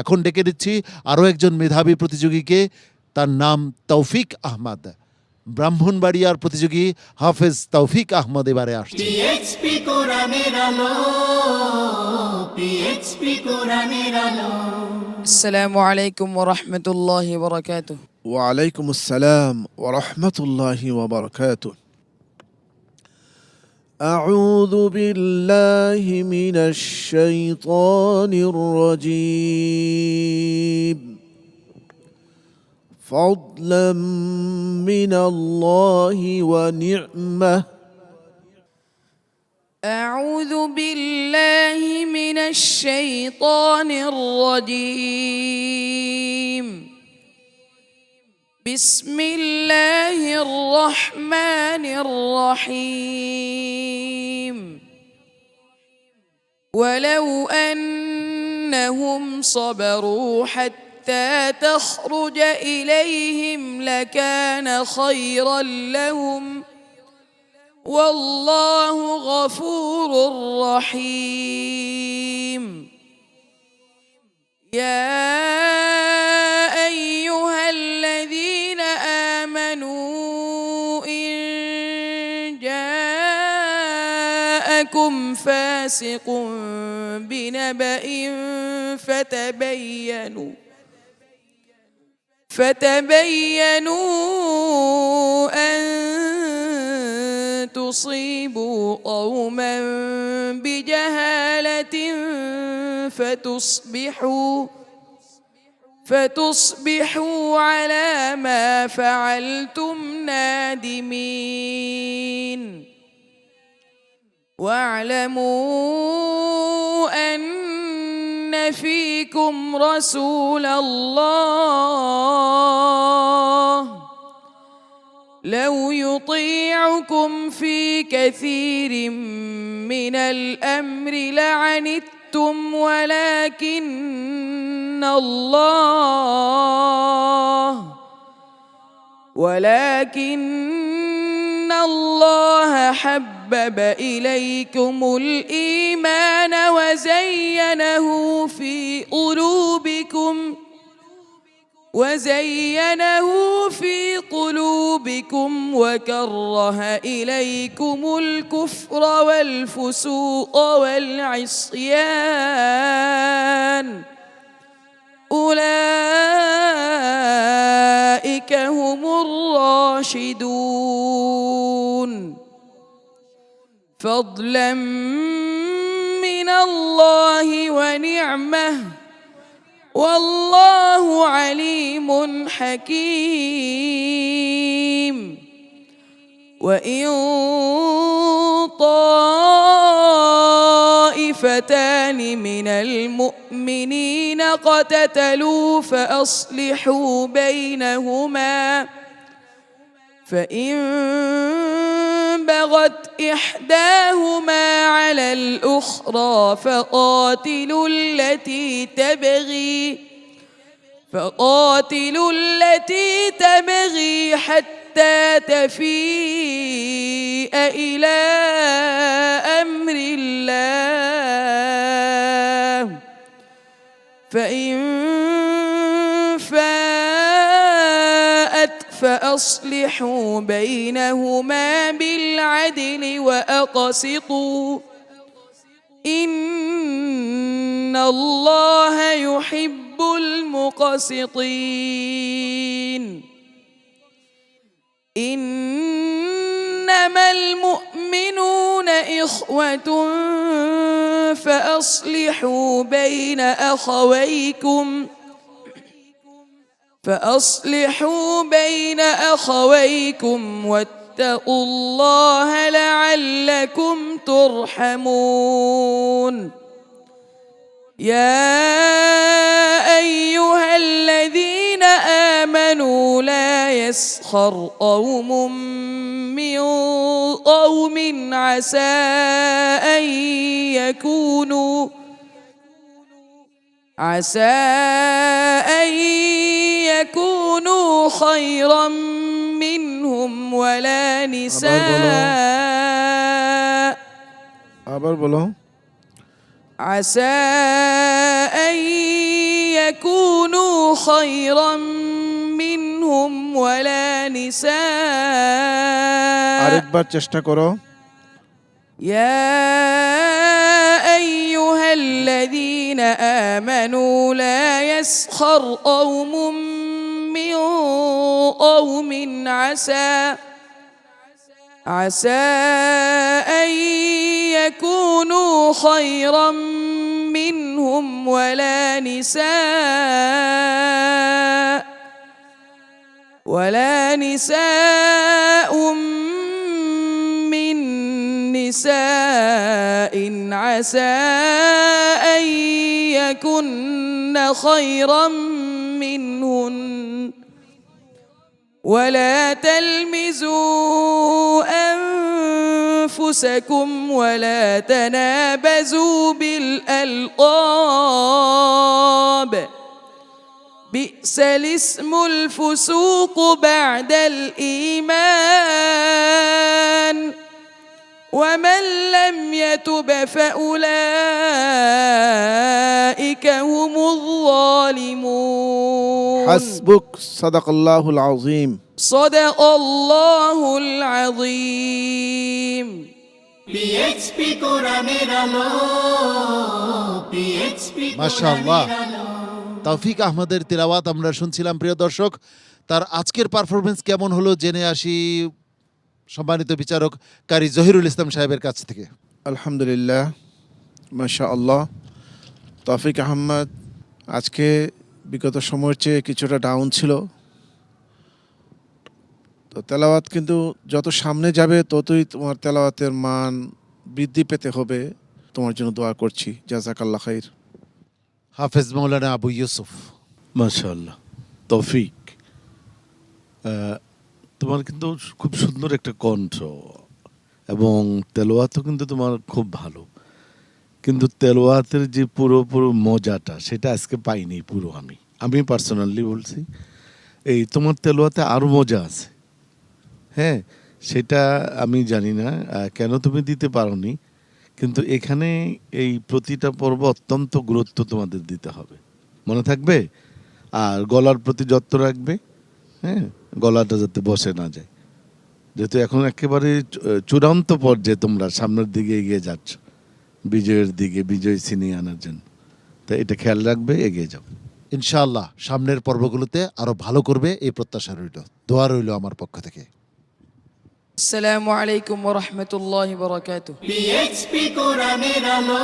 এখন ডেকে দিচ্ছি আরও একজন মেধাবী প্রতিযোগীকে, তার নাম তৌফিক আহমদ। ব্রাহ্মণবাড়িয়ার প্রতিযোগী হাফেজ তৌফিক আহমদ এবারে আসছে। পিএইচপি কোরআনের আলো, পিএইচপি কোরআনের আলো। আসসালামু আলাইকুম ওয়া রাহমাতুল্লাহি ওয়া বারাকাতুহু। وعليكم السلام ورحمة الله وبركاته. أعوذ بالله من الشيطان الرجيم. فضلا من الله ونعمة. أعوذ بالله من الشيطان الرجيم. بسم الله الرحمن الرحيم. ولو أنهم صبروا حتى تخرج إليهم لكان خيرا لهم والله غفور رحيم. يا أيها الذين آمنوا إن جاءكم فاسق بنبأ فتبينوا أن تصيبوا قوما بجهالة فتصبحوا على ما فعلتم نادمين. واعلموا أن فيكم رسول الله لو يطيعكم في كثير من الأمر لعنتم ولكن الله حبب إليكم الإيمان وزينه في قلوبكم وكره إليكم الكفر والفسوق والعصيان أولئك هم الراشدون. فضلا من الله ونعمة والله عليم حكيم. وإن طائفتان من المؤمنين اقتتلوا فأصلحوا بينهما فإن بغت إحداهما على الأخرى فقاتلوا التي تبغي حتى تفيء إلى أمر الله فإن فاءت فأصلحوا بينهما بالعدل وأقسطوا إن الله يحب المقسطين. إنما المؤمنون إخوة فأصلحوا بين أخويكم واتقوا الله لعلكم ترحمون. يا أيها الذين آمنوا لا يسخر قوم من قوم عسى أن يكونوا خيرا منهم ولا نساء আবার বলো। عسى أن يكونوا خيرا منهم ولا نساء আরেকবার চেষ্টা করো। يا أيها الذين آمنوا لا يسخر قوم من قوم عسى أن يكونوا خيرا منهم ولا نساء من نساء عسى أن يكن خيرا منهن ولا تلمزوا أنفسكم ولا تنابزوا بالألقاب بئس الاسم الفسوق بعد الإيمان ومن لم يتب فأولئك هم الظالمون হাসবুক, সাদাকাল্লাহুল আযীম। صدق الله العظيم পিএইচপি কোরআনের আলো পিএইচপি মাশাআল্লাহ। তৌফিক আহমদের তিলাওয়াত আমরা শুনছিলাম প্রিয় দর্শক। তার আজকের পারফরমেন্স কেমন হলো জেনে আসি সম্মানিত বিচারক কারি জহিরুল ইসলাম সাহেবের কাছ থেকে। আলহামদুলিল্লাহ, মাশাআল্লাহ। তৌফিক আহমদ আজকে বিগত সময়ের চেয়ে কিছুটা ডাউন ছিল, তো তেলাওয়াত কিন্তু যত সামনে যাবে ততই তোমার তেলাওয়াতের মান বৃদ্ধি পেতে হবে। তোমার জন্য দোয়া করছি, জাযাকাল্লাহ খাইর। হাফেজ মৌলানা আবু ইউসুফ। মাশাআল্লাহ। তৌফিক, তোমার কিন্তু খুব সুন্দর একটা কণ্ঠ এবং তেলাওয়াতও কিন্তু তোমার খুব ভালো, কিন্তু তেলাওয়াতের যে পুরো মজাটা সেটা আজকে পাইনি পুরো। আমি পার্সোনালি বলছি, এই তোমার তেলাওয়াতে আরও মজা আছে। হ্যাঁ, সেটা আমি জানি না কেন তুমি দিতে পারোনি, কিন্তু এখানে এই প্রতিটা পর্ব অত্যন্ত গুরুত্ব তোমাদের দিতে হবে, মনে থাকবে। আর গলার প্রতি যত্ন রাখবে, হ্যাঁ, গলাটা যাতে বসে না যায়, যেহেতু এখন একেবারে চূড়ান্ত পর্যায়ে তোমরা সামনের দিকে এগিয়ে যাচ্ছ, বিজয়ের দিকে, বিজয় ছিনিয়ে আনার জন্য। তাই এটা খেয়াল রাখবে, এগিয়ে যাও ইনশাআল্লাহ। সামনের পর্বগুলোতে আরো ভালো করবে এই প্রত্যাশা রইল, দোয়া রইল আমার পক্ষ থেকে। السلام عليكم ورحمة الله وبركاته পিএইচপি কোরআনের আলো